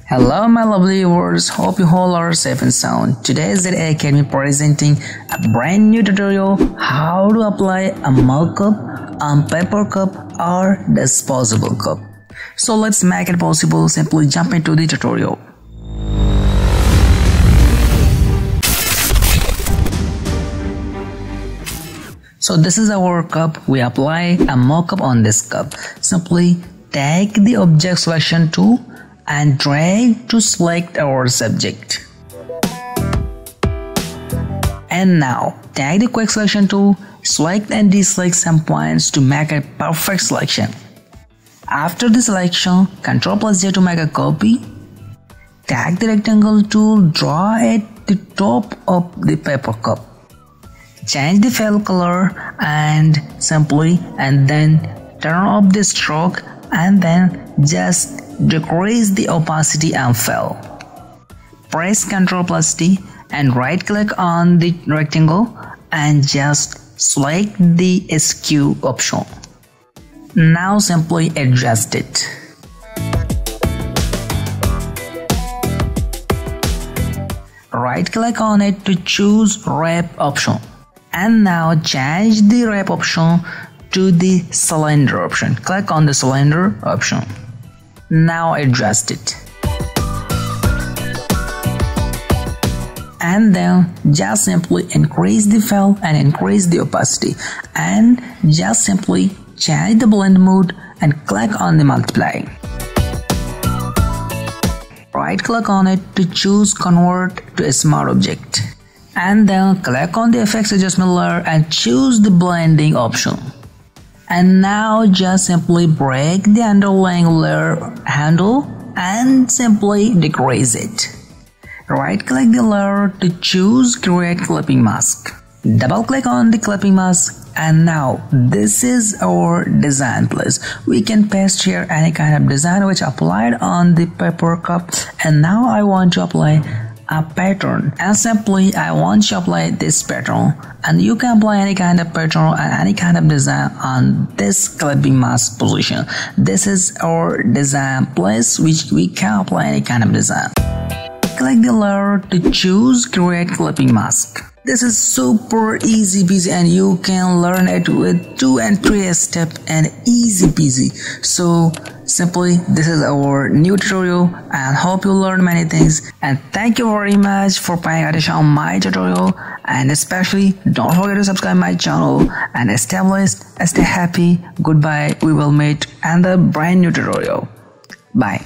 Hello my lovely viewers, hope you all are safe and sound. Today is the Academy presenting a brand new tutorial how to apply a mockup on paper cup or disposable cup. So let's make it possible. Simply jump into the tutorial. So this is our cup. We apply a mockup on this cup. Simply take the object selection tool and drag to select our subject. And now take the quick selection tool, select and deselect some points to make a perfect selection. After the selection, Ctrl+J to make a copy. Take the rectangle tool, draw at the top of the paper cup. Change the fill color and then turn off the stroke and then just decrease the opacity and fill. Press Ctrl+T and right click on the rectangle and just select the skew option. Now simply adjust it. Right click on it to choose wrap option. And now change the wrap option to the cylinder option. Click on the cylinder option. Now adjust it. And then just simply increase the fill and increase the opacity. And just simply change the blend mode and click on the multiply. Right click on it to choose convert to a smart object. And then click on the effects adjustment layer and choose the blending option. And now just simply break the underlying layer handle and simply decrease it. Right click the layer to choose create clipping mask. Double click on the clipping mask and now this is our design place. We can paste here any kind of design which applied on the paper cup, and now I want to apply a pattern and simply I want to apply this pattern, and you can apply any kind of pattern and any kind of design on this clipping mask position. This is our design place which we can apply any kind of design. Click the layer to choose create clipping mask. This is super easy peasy and you can learn it with 2 and 3 steps and easy peasy. So simply this is our new tutorial and hope you learned many things, and thank you very much for paying attention on my tutorial, and especially don't forget to subscribe my channel and stay blessed, stay happy. Goodbye. We will meet in the brand new tutorial. Bye.